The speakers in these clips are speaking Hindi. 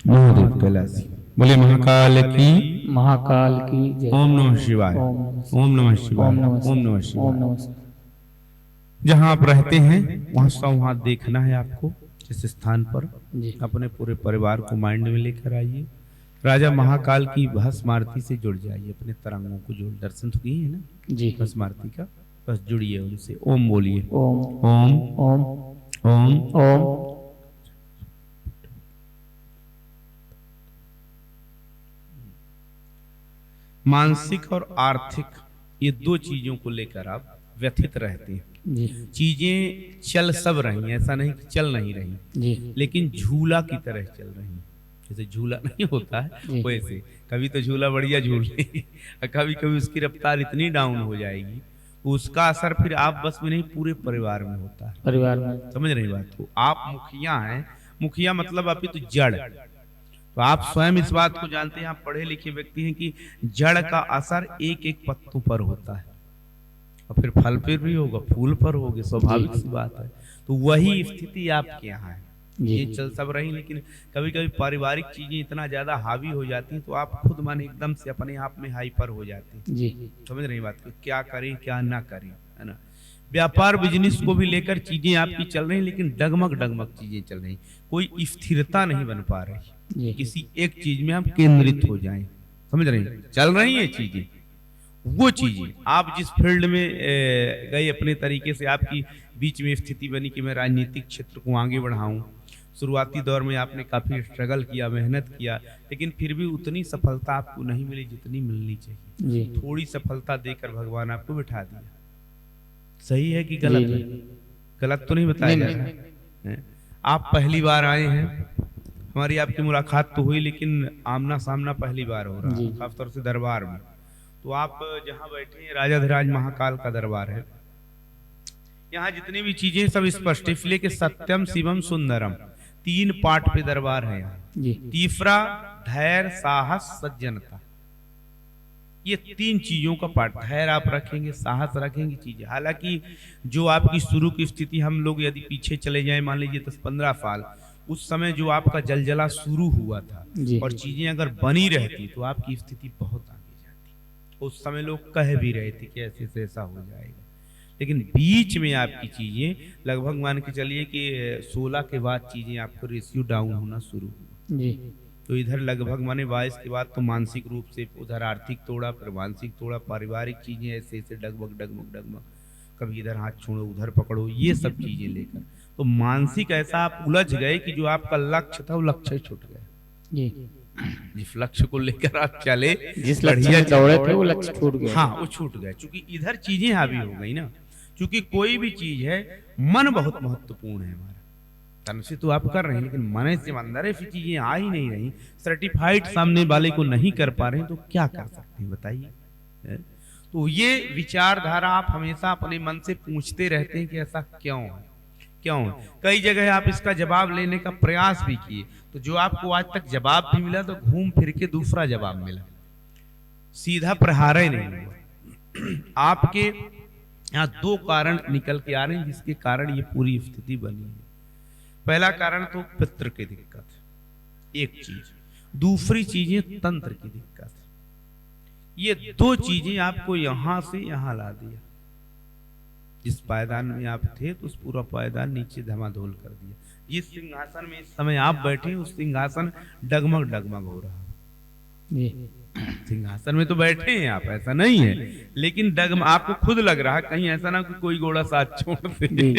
महादेव कैलाशी। बोले महाकाल की जय। ओम नमः शिवाय। ओम नमः शिवाय। ओम नमः शिवाय। ओम नमः। जहाँ आप रहते हैं वहाँ संवाद देखना है आपको। जिस स्थान पर जी। अपने पूरे परिवार को माइंड में लेकर आइए। राजा महाकाल की भस्म आरती से जुड़ जाइए। अपने तरंगों को जोड़, दर्शन तो किए है ना जी। भस्म आरती का, बस जुड़िए उनसे। ओम बोलिए। ओम ओम ओम ओम ओम। मानसिक और आर्थिक ये दो चीजों को लेकर आप व्यथित रहते हैं। जी। चीजें चल सब रही हैं, ऐसा नहीं कि चल नहीं रही, जी। लेकिन झूला की तरह चल रही हैं। जैसे झूला नहीं होता है वैसे कभी तो झूला बढ़िया झूल रही और कभी कभी उसकी रफ्तार इतनी डाउन हो जाएगी, उसका असर फिर आप बस में नहीं पूरे परिवार में होता है। परिवार में समझ रही बात को। आप मुखिया हैं, मुखिया मतलब आप तो जड़, तो आप स्वयं इस बात को जानते हैं, आप पढ़े लिखे व्यक्ति हैं कि जड़ का असर एक एक पत्तों पर होता है और फिर फल पर भी होगा, फूल पर होगा, स्वाभाविक सी बात है। तो वही स्थिति आपके यहाँ है। ये चल सब रही, लेकिन कभी कभी पारिवारिक चीजें इतना ज्यादा हावी हो जाती हैं तो आप खुद मन एकदम से अपने आप में हाइपर हो जाते हैं। जी। समझ रही बात को, क्या करें क्या ना करें, है ना। व्यापार बिजनेस को भी लेकर चीजें आपकी चल रही, लेकिन डगमग डगमग चीजें चल रही, कोई स्थिरता नहीं बन पा रही। किसी एक चीज में आप केंद्रित हो जाएं। समझ रहे हैं, चल रही है चीजें, वो चीजें आप जिस फील्ड में गए अपने तरीके से, आपकी बीच में स्थिति बनी कि मैं राजनीतिक क्षेत्र को आगे बढ़ाऊं। शुरुआती दौर में आपने काफी स्ट्रगल किया, मेहनत किया, लेकिन फिर भी उतनी सफलता आपको नहीं मिली जितनी मिलनी चाहिए। थोड़ी सफलता देकर भगवान आपको बिठा दिया। सही है कि गलत है? गलत तो नहीं बताया जा रहा है। आप पहली बार आए हैं, हमारी आपकी मुलाकात तो हुई, लेकिन आमना सामना पहली बार हो रहा है, खासतौर से दरबार में। तो आप जहाँ बैठे हैं राजाधिराज महाकाल का दरबार है। यहाँ जितनी भी चीजें सब स्पष्ट, इसलिए कि सत्यम शिवम सुंदरम 3 पार्ट पे दरबार है यहाँ। तीसरा धैर्य साहस सज्जनता, ये 3 चीजों का पार्ट। धैर्य आप रखेंगे, साहस रखेंगे, चीजें। हालांकि जो आपकी शुरू की स्थिति, हम लोग यदि पीछे चले जाएं, मान लीजिए 10-15 साल, उस समय जो आपका जलजला शुरू हुआ था और चीजें अगर बनी रहती तो आपकी स्थिति बहुत आगे जाती। उस समय लोग कह भी रहे थे कि ऐसे से ऐसा हो जाएगा, लेकिन बीच में आपकी चीजें लगभग मान के चलिए कि 16 के बाद चीजें आपको रेशियो डाउन होना शुरू हुआ। तो इधर लगभग माने 22 के बाद तो मानसिक रूप से उधर आर्थिक तोड़ा, फिर मानसिक तोड़ा, पारिवारिक चीजें ऐसे ऐसे डगमग डगमग डगमग, कभी इधर हाथ छोड़ो उधर पकड़ो, ये सब चीजें लेकर तो मानसिक ऐसा आप उलझ गए कि जो आपका लक्ष्य था वो लक्ष्य छूट गया। जिस लक्ष्य को लेकर आप चले, जिस लक्ष्य में दौड़े थे वो लक्ष्य छूट गया। हाँ, वो छूट गया, क्योंकि इधर चीजें हावी हो गई ना। क्योंकि कोई भी चीज है, मन बहुत महत्वपूर्ण है हमारा। तन से तो आप कर रहे हैं, लेकिन मन से अंदर ऐसी चीजें आ ही नहीं रही, सर्टिफाइड सामने वाले को नहीं कर पा रहे हैं, तो क्या कर सकते हैं बताइए। तो ये विचारधारा आप हमेशा अपने मन से पूछते रहते हैं कि ऐसा क्यों है, क्यों है। कई जगह आप इसका जवाब लेने का प्रयास भी किए, तो जो आपको आज तक जवाब भी मिला तो घूम फिर के दूसरा जवाब मिला, सीधा प्रहार ही नहीं हुआ। आपके यहाँ 2 कारण निकल के आ रहे हैं जिसके कारण ये पूरी स्थिति बनी है। पहला कारण तो पितृ की दिक्कत, एक चीज। दूसरी चीज है तंत्र की दिक्कत। ये 2 चीजें आपको यहां से यहां ला दिया। जिस पायदान में आप थे तो उस पूरा पायदान नीचे धमाधोल कर दिया। जिस सिंहासन में इस समय आप बैठे उस सिंहासन डगमग डगमग हो रहा है। सिंहासन में तो बैठे हैं आप, ऐसा नहीं है, लेकिन डगम आपको खुद लग रहा है कहीं ऐसा ना कोई घोड़ा साथ छोड़ दे,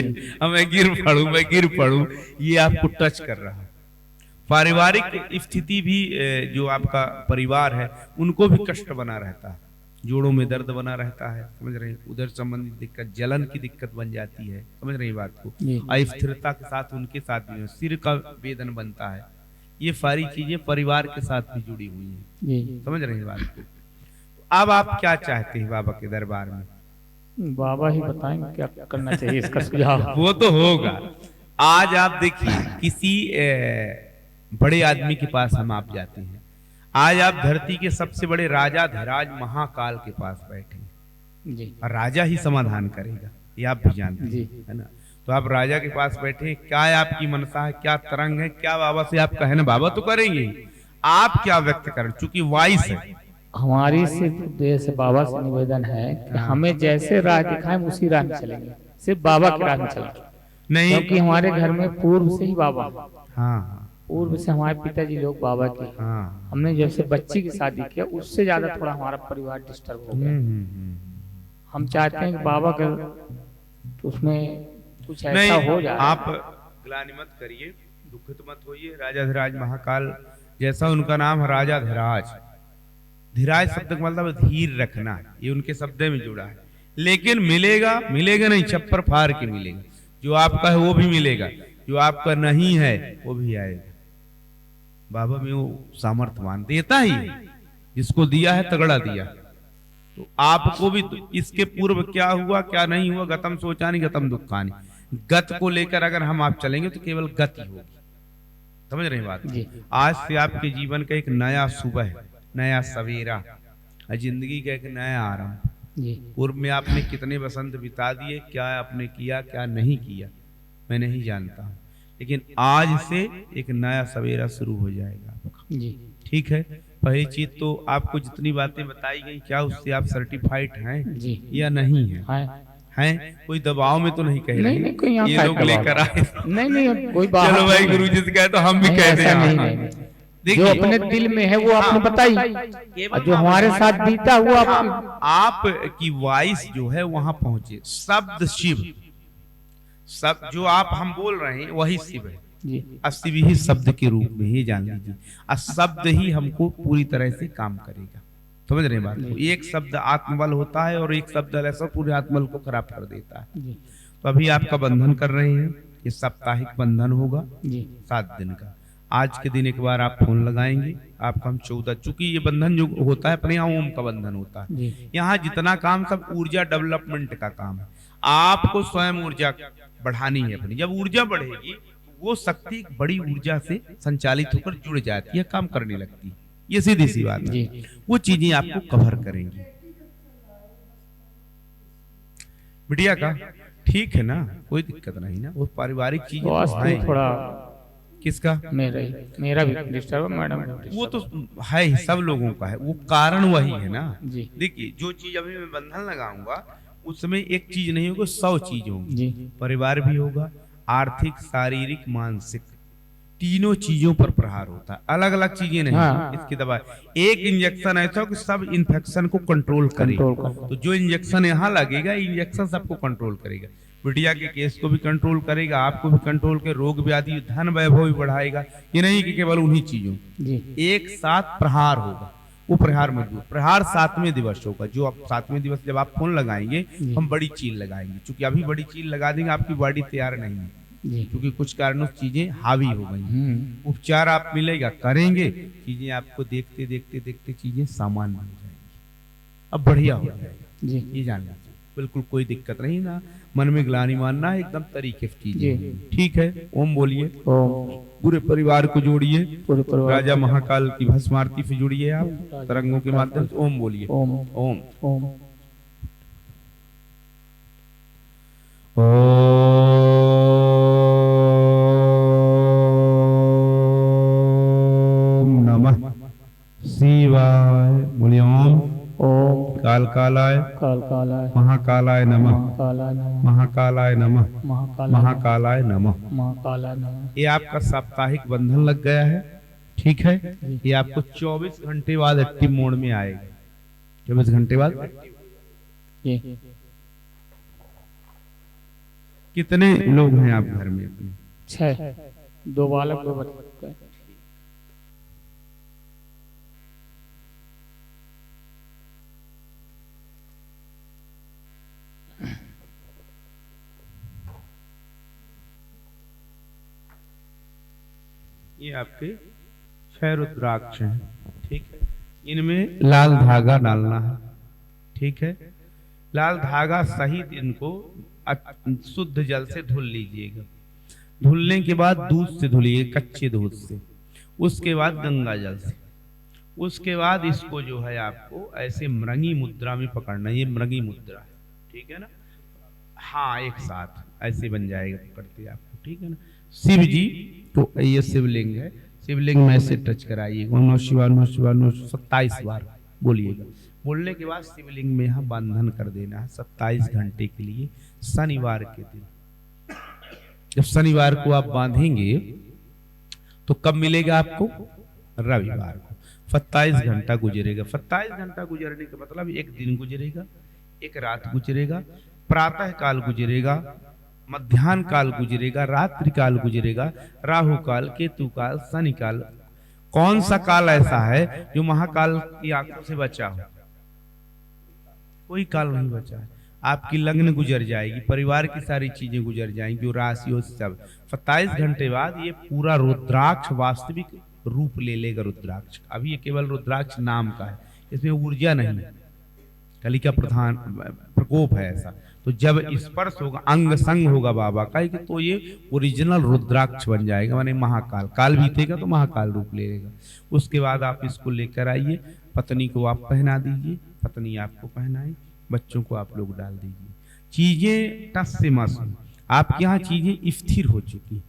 मैं गिर पड़ूं, ये आपको टच कर रहा है। पारिवारिक स्थिति भी, जो आपका परिवार है उनको भी कष्ट बना रहता है, जोड़ों में दर्द बना रहता है। समझ रहे हैं, उधर संबंधित दिक्कत, जलन की दिक्कत बन जाती है। समझ रही बात को। अस्थिरता के साथ उनके साथ भी सिर का वेदन बनता है। ये सारी चीजें परिवार के साथ भी जुड़ी हुई हैं। समझ रहे हैं बात को। अब आप क्या चाहते हैं बाबा के दरबार में? बाबा ही बताएंगे क्या करना चाहिए इसका सुझाव। वो तो होगा। आज आप देखिए, किसी बड़े आदमी के पास हम आप जाते हैं, आज आप धरती के सबसे बड़े राजा धीराज महाकाल के पास बैठे हैं, और राजा ही समाधान करेगा, ये आप भी जानते हैं, है ना। तो तो आप राजा के पास बैठे हैं, क्या है आपकी मनसा है, क्या तरंग है, क्या बाबा से आप कहे ना, बाबा तो करेंगे, आप क्या व्यक्त करें, चूंकि वाइस है। हमारी सिर्फ देर से बाबा से निवेदन है कि हमें जैसे राह दिखाएं उसी राह में चलेंगे, सिर्फ बाबा की राह में चलेंगे। नहीं, क्योंकि हमारे घर में पूर्व से ही बाबा, हाँ पूर्व से हमारे पिताजी लोग बाबा के। हाँ, हमने जब से बच्ची की शादी किया उससे ज्यादा थोड़ा हमारा परिवार डिस्टर्ब हो गया। हम चाहते हैं कि बाबा का तो उसमें कुछ ऐसा नहीं, हो जाए। आप ग्लानि मत करिए, दुखित मत होइए। राजाधिराज महाकाल, जैसा उनका नाम है राजाधिराज, धीराज शब्द का मतलब धीर रखना, ये उनके शब्द में जुड़ा है। लेकिन मिलेगा, मिलेगा नहीं, छप्पर फाड़ के मिलेगा। जो आपका है वो भी मिलेगा, जो आपका नहीं है वो भी आएगा। बाबा में वो सामर्थ्यवान देता ही है, जिसको दिया है तगड़ा दिया। तो आपको भी तो इसके पूर्व क्या हुआ क्या नहीं हुआ, गतम सोचानी गतम दुखानी, गत को लेकर अगर हम आप चलेंगे तो केवल गति होगी। समझ रहे हैं बात? आज से आपके जीवन का एक नया सुबह है, नया सवेरा, जिंदगी का एक नया आरंभ। पूर्व में आपने कितने बसंत बिता दिए, क्या आपने किया क्या नहीं किया मैं नहीं जानता हूँ, लेकिन आज से एक नया सवेरा शुरू हो जाएगा आपका। ठीक है, पहली चीज तो आपको जितनी बातें बताई गई, क्या उससे आप सर्टिफाइड हैं या नहीं है? हैं? कोई दबाव में तो नहीं कह रहे? नहीं, कोई ये लोग लेकर आए, नहीं कोई बात। चलो भाई गुरुजी से कहे तो हम भी कहते हैं, जो अपने दिल में है वो आपने बताई, और जो हमारे साथ बीता वो आप की वॉइस जो है वहां पहुंचे। शब्द शिव, सब जो आप हम बोल रहे हैं वही शिव है, शिव ही शब्द के रूप में ही जान लीजिए। और शब्द ही हमको पूरी तरह से काम करेगा। समझ रहे हैं बात? तो एक शब्द आत्मबल होता है और एक शब्द ऐसा पूरे आत्मबल को खराब कर देता है। तो अभी आपका बंधन कर रहे हैं, ये साप्ताहिक बंधन होगा 7 दिन का। आज के दिन एक बार आप फोन लगाएंगे, आपका हम 14, चूंकि ये बंधन जो होता है अपने यहाँ ओम का बंधन होता है। यहाँ जितना काम सब ऊर्जा डेवलपमेंट का काम है। आपको स्वयं ऊर्जा बढ़ानी है अपनी। जब ऊर्जा बढ़ेगी वो शक्ति एक बड़ी ऊर्जा से संचालित होकर जुड़ जाती है, काम करने लगती है। ये सीधी सी बात है, वो चीजें आपको कवर करेंगी। बिटिया का ठीक है ना, कोई दिक्कत नहीं ना, वो पारिवारिक चीज थोड़ा किसका, मेरा भी डिस्टर्ब मैडम, वो तो है ही, सब लोगों का है, वो कारण वही है ना। देखिए जो चीज अभी मैं बंधन लगाऊंगा उसमें एक चीज नहीं होगी, 100 चीज होंगी। परिवार भी होगा, आर्थिक शारीरिक मानसिक तीनों चीजों पर प्रहार होता है, अलग अलग चीजें नहीं। इसकी दवा एक इंजेक्शन ऐसा कि सब इन्फेक्शन को कंट्रोल करेगा। तो जो इंजेक्शन यहाँ लगेगा, इंजेक्शन सबको कंट्रोल करेगा। बिटिया के केस को भी कंट्रोल करेगा, आपको भी कंट्रोल के, रोग व्याधि धन वैभव भी बढ़ाएगा। ये नहीं कि केवल उन्हीं चीजों, एक साथ प्रहार होगा। वो प्रहार मजबूत, प्रहार 7वें दिवस होगा। जो आप 7वें दिवस जब आप फोन लगाएंगे हम बड़ी चीज लगाएंगे, क्योंकि अभी बड़ी चीज लगा देंगे आपकी बॉडी तैयार नहीं है, क्योंकि कुछ कारणों से चीजें हावी हो गई। उपचार आप मिलेगा करेंगे, चीजें आपको देखते देखते देखते चीजें सामान्य हो जाएंगी, अब बढ़िया हो जाएगा। ये जान लीजिए, बिल्कुल कोई दिक्कत नहीं ना, मन में ग्लानि मानना एकदम तरीके से चीजें। ठीक है, ओम बोलिए, पूरे परिवार को जोड़िए, राजा महाकाल की भस्म आरती से जुड़िए आप तरंगों के माध्यम से। ओम बोलिए, ओम ओम ओम नमः शिवाय। बोलिए ओम काल कालाय महाकालाय नमः, महाकालाय नमः, महाकालाय नमः। ये आपका साप्ताहिक बंधन लग गया है। ठीक है, ये आपको 24 घंटे बाद एक्टिव मोड में आएगा। 24 घंटे बाद कितने लोग हैं आप घर में अपने? 6, 2 बालक 2 बच्चे। ये आपके 6 रुद्राक्ष हैं। ठीक है, इनमें लाल धागा डालना है। ठीक है, लाल धागा सहित इनको शुद्ध जल से धुल लीजिएगा। धुलने के बाद दूध से धुलिए, कच्चे दूध से, उसके बाद गंगा जल से। उसके बाद इसको जो है आपको ऐसे मृंगी मुद्रा में पकड़ना, ये मृंगी मुद्रा है। ठीक है ना, हाँ एक साथ ऐसे बन जाएगा, करते आपको, ठीक है ना। शिव जी तो ये शिवलिंग है, शिवलिंग में ऐसे टच कराइए, ओम नमः शिवाय नमः शिवाय नमः शिवाय 27 बार बोलिएगा। बोलने के बाद शिवलिंग में यहाँ बंधन कर देना है 27 घंटे के लिए, शनिवार के दिन। जब शनिवार को आप बांधेंगे तो कब मिलेगा आपको? रविवार को। 27 घंटा गुजरेगा। 27 घंटा गुजरने का मतलब एक दिन गुजरेगा, एक रात गुजरेगा, प्रातः काल गुजरेगा, मध्याह्न काल गुजरेगा, रात्रि काल गुजरेगा, राहु काल, केतु काल, शनि काल। कौन सा काल ऐसा है जो महाकाल की आंखों से बचा हो? कोई काल नहीं बचा है। आपकी लग्न गुजर जाएगी, परिवार की सारी चीजें गुजर जाएंगी, जो राशि हो सब। 27 घंटे बाद ये पूरा रुद्राक्ष वास्तविक रूप ले लेगा। रुद्राक्ष अभी ये केवल रुद्राक्ष नाम का है, इसमें ऊर्जा नहीं है, कली का प्रधान प्रकोप है ऐसा। तो जब स्पर्श होगा, अंग संग होगा बाबा का, तो ये ओरिजिनल रुद्राक्ष बन जाएगा, माने महाकाल। काल बीतेगा तो महाकाल रूप ले लेगा। उसके बाद आप इसको लेकर आइए, पत्नी को आप पहना दीजिए, पत्नी आपको पहनाए, बच्चों को आप लोग डाल दीजिए। चीजें टस से मस, आपके यहाँ चीजें स्थिर हो चुकी,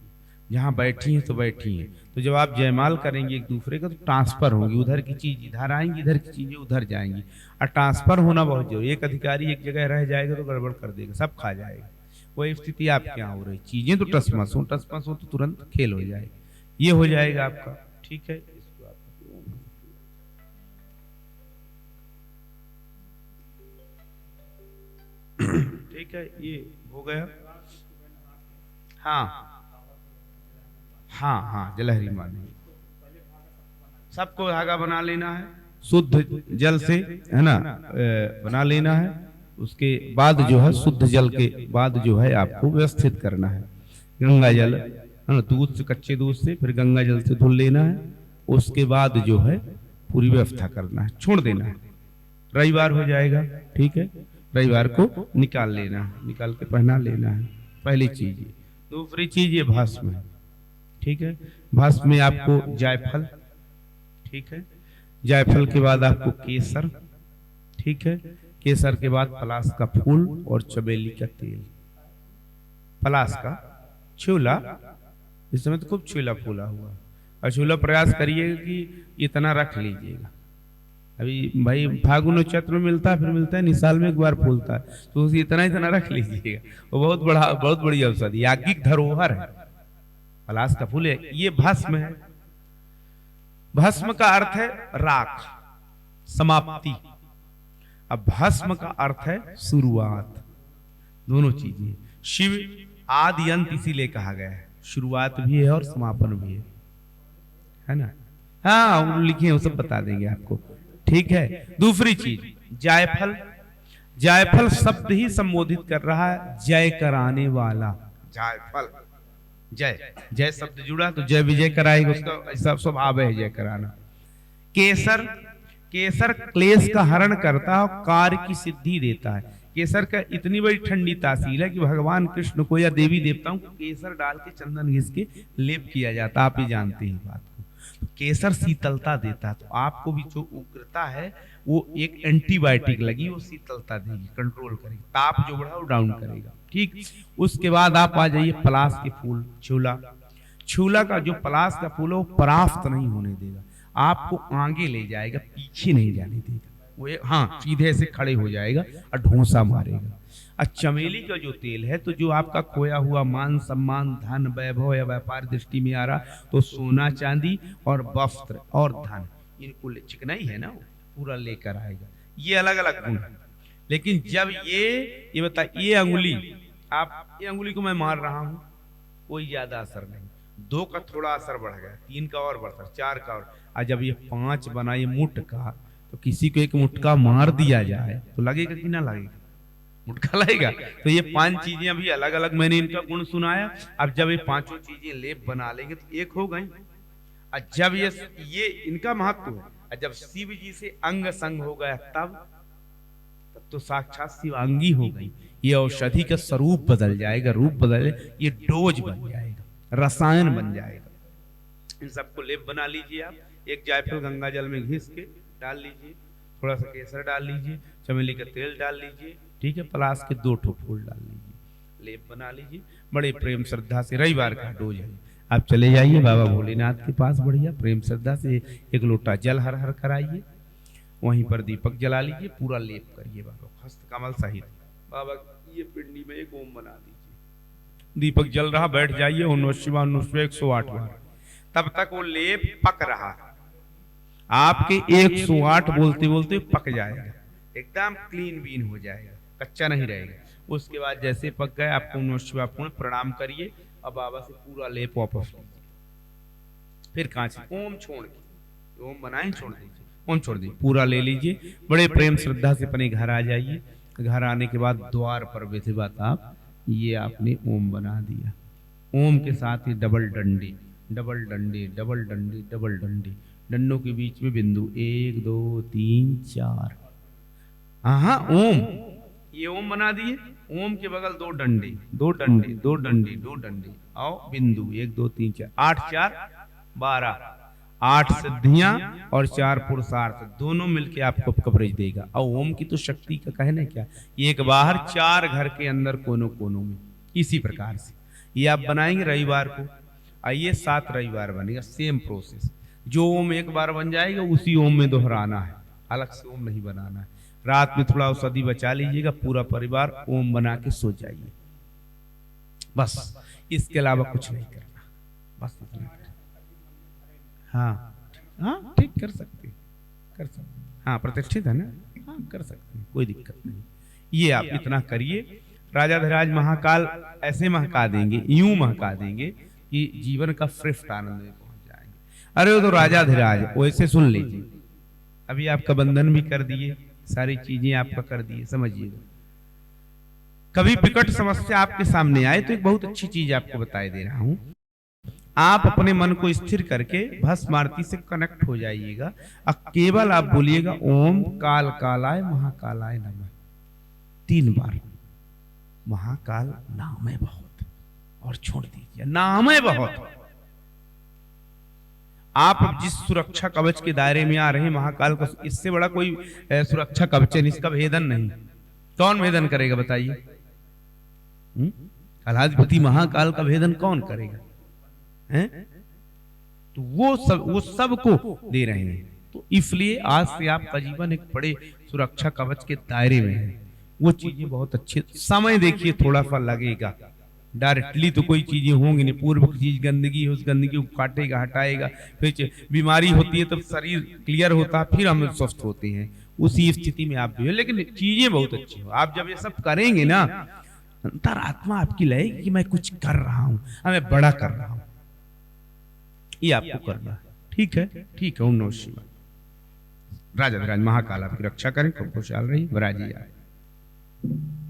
जहाँ बैठी हैं तो बैठी हैं। तो जब आप जयमाल करेंगे एक दूसरे का तो ट्रांसफर होंगी, उधर की चीज इधर आएंगी, इधर की चीजें उधर जाएंगी। और ट्रांसफर होना बहुत जरूरी। एक अधिकारी एक जगह रह जाएगा तो गड़बड़ कर देगा, सब खा जाएगा। वही स्थिति आपके यहाँ हो रही। चीजें तो टसमस हो तो तुरंत खेल हो जाएगा। ये हो जाएगा आपका, ठीक है। इसको आप ठीक है, ये हो गया। हाँ हाँ हाँ, जलहरी माने सबको धागा बना लेना है, शुद्ध जल से, है ना, बना लेना है। उसके बाद जो है शुद्ध जल के बाद जो है आपको व्यवस्थित करना है। गंगा जल, है ना, दूध से, कच्चे दूध से, फिर गंगा जल से धुल लेना है। उसके बाद जो है पूरी व्यवस्था करना है, छोड़ देना है। रविवार हो जाएगा, ठीक है। रविवार को निकाल लेना है, निकाल के पहना लेना है, पहली चीज। दूसरी चीज ये भस्म है, ठीक है। भस्म में आपको जायफल, ठीक है। जायफल के बाद आपको केसर, ठीक है। केसर के बाद पलास का फूल और चमेली का तेल। पलास का छूला, इस समय तो खूब छूला फूला हुआ, और छूला प्रयास करिएगा कि इतना रख लीजिएगा। अभी भाई फागुन और चैत्र में मिलता है, फिर मिलता है नहीं, साल में एक बार फूलता है, तो उसे इतना इतना रख लीजिएगा। वो बहुत बड़ी औषधि, याज्ञिक धरोहर है, पलास का फूल है। ये भस्म है। भस्म का अर्थ है राख, समाप्ति। अब भस्म का अर्थ है शुरुआत। दोनों चीजें। शिव आदि अंत इसीलिए कहा गया है, शुरुआत भी है और समापन भी है ना। हाँ लिखे वो सब बता देंगे आपको, ठीक है। दूसरी चीज जायफल। जायफल शब्द ही संबोधित कर रहा है जय कराने वाला। जायफल, जय, जय शब्द जुड़ा तो जय विजय कराएगा, उसका ऐसा स्वभाव है जय कराना। केसर, केसर क्लेश का हरण करता है, कार्य की सिद्धि देता है। केसर का इतनी बड़ी ठंडी तासीर है कि भगवान कृष्ण को या देवी देवताओं को केसर डाल के चंदन घिस के लेप किया जाता, आप ही जानते हैं बात को। तो केसर शीतलता देता है, तो आपको भी जो उग्रता है वो एक एंटीबायोटिक लगी, वो शीतलता देगी, कंट्रोल करेगी, ताप जो बढ़ा वो डाउन करेगा, ठीक। उसके बाद आप आ जाइए पलाश के फूल, छूला। छूला का जो पलाश का फूल है वो परास्त नहीं होने देगा, आपको आगे ले जाएगा, पीछे नहीं जाने देगा। वो हाँ सीधे से खड़े हो जाएगा और ढोंसा मारेगा। और चमेली का जो तेल है, तो जो आपका खोया हुआ मान सम्मान, धन, वैभव या व्यापार दृष्टि में आ रहा, तो सोना चांदी और वस्त्र और धन, इनको चिकनाई है ना, वो पूरा लेकर आएगा। ये अलग अलग गुण है। लेकिन जब ये बता, ये अंगुली, आप ये अंगुली को मैं मार रहा हूं, कोई ज्यादा असर नहीं, 2 का थोड़ा असर बढ़ गया, 3 का और बढ़ता, 4 का और जब ये 5 बना, ये मुठ का, तो किसी को एक मुटका मार दिया जाए तो लगेगा कि ना लगेगा? मुटका लगेगा। तो ये 5 चीजें अभी अलग अलग मैंने इनका गुण सुनाया। अब जब ये 5 चीजें लेप बना लेंगे तो एक हो गई। और जब ये इनका महत्व है, और जब शिव जी से अंग संग हो गया तब तो साक्षात शिवांगी हो गई। ये औषधि का स्वरूप बदल जाएगा, रूप बदल, ये डोज बन जाएगा, रसायन बन जाएगा। इन सबको लेप बना लीजिए आप। एक जायफल गंगा जल में घिस के डाल लीजिए, थोड़ा सा केसर डाल लीजिए, चमेली का तेल डाल लीजिए, ठीक है। पलाश के 2 ठो फूल डाल लीजिए, लेप बना लीजिए बड़े प्रेम श्रद्धा से। रविवार का डोज है, आप चले जाइए बाबा भोलेनाथ के पास, बढ़िया प्रेम श्रद्धा से एक लोटा जल हर हर कराइए, वहीं पर दीपक जला लीजिए, पूरा लेप करिए बाबा हस्त कमल सहित। बाबा ये पिंडी में एक ओम बना दीजिए, दीपक जल रहा, बैठ जाइए, 108 बार, तब तक वो लेप पक रहा, आपके 108 बोलते बोलते पक जाएगा, एकदम क्लीन बीन हो जाएगा, कच्चा नहीं रहेगा। उसके बाद जैसे पक गए आपको 108 प्रणाम करिए और बाबा से पूरा लेप वापस लीजिए, फिर कांच ओम छोड़ के, ओम बनाए छोड़ दीजिए, ओम छोड़ दीजिए, पूरा ले लीजिए, बड़े प्रेम श्रद्धा से अपने घर आ जाइए। घर आने के बाद द्वार पर बैठे बात आप ये आपने ओम बना दिया, ओम के साथ ही डबल डंडी, डबल डंडी, डबल डंडी, डबल डंडी, डंडों के बीच में बिंदु 1 2 3 4, हाँ ओम, ये ओम बना दिए, ओम के बगल 2 डंडे, 2 डंडे, 2 डंडे, 2 डंडे और बिंदु 1 2 3 4, 8 4 12, 8 सिद्धियां और 4 पुरुषार्थ, दोनों मिलके आपको कवरेज देगा। और ओम की तो शक्ति का कहना क्या, एक बाहर 4 घर के अंदर कोनों कोनों में, इसी प्रकार से ये आप बनाएंगे रविवार को, आइए 7 रविवार बनेगा, सेम प्रोसेस, जो ओम एक बार बन जाएगा उसी ओम में दोहराना है, अलग से ओम नहीं बनाना है। रात में थोड़ा औषधि बचा लीजिएगा, पूरा परिवार ओम बना के सो जाइए, बस इसके अलावा कुछ नहीं करना, बस इतना करना। हाँ हाँ ठीक कर सकते, कर सकते, हाँ प्रतिष्ठित है ना, हाँ कर सकते हैं, कोई दिक्कत नहीं। ये आप इतना करिए, राजाधिराज महाकाल ऐसे महका देंगे, यूं महका देंगे कि जीवन का श्रेष्ठ आनंद में पहुंच जाएंगे। अरे वो तो राजाधिराज, वैसे सुन लीजिए, अभी आपका बंधन भी कर दिए, सारी चीजें आपका कर दिए, समझिएगा। कभी विकट समस्या आपके सामने आए तो एक बहुत अच्छी चीज आपको बताए दे रहा हूं, आप अपने मन को स्थिर करके भस्म आरती से कनेक्ट हो जाइएगा, अब केवल आप बोलिएगा ओम काल कालाय महाकालाय नमः 3 बार, महाकाल नाम है बहुत, और छोड़ दीजिए, नाम है बहुत। आप जिस सुरक्षा कवच के दायरे में आ रहे हैं महाकाल का, इससे बड़ा कोई सुरक्षा कवच नहीं, इसका भेदन नहीं, कौन भेदन करेगा बताइए? कालाधिपति महाकाल का भेदन कौन करेगा? हैं? तो वो सबको दे रहे हैं, तो इसलिए आज से आपका जीवन एक बड़े सुरक्षा कवच के दायरे में है। वो चीजें बहुत अच्छे, समय देखिए थोड़ा सा लगेगा, डायरेक्टली तो कोई चीजें होंगी नहीं, पूर्व की चीज गंदगी है, उस गंदगी को काटेगा हटाएगा, फिर बीमारी होती है तब शरीर क्लियर होता है, फिर हम स्वस्थ होते हैं, उसी स्थिति में आप भी हो। लेकिन चीजें बहुत अच्छी हो, आप जब ये सब करेंगे ना, अंतरात्मा आपकी लगेगी कि मैं कुछ कर रहा हूं, मैं बड़ा कर रहा हूं, ये आपको करना है। ठीक है, ठीक है। ओम नमः शिवाय। राजा महाकाल आपकी रक्षा करें, खुशहाल रहिए, विराजिए।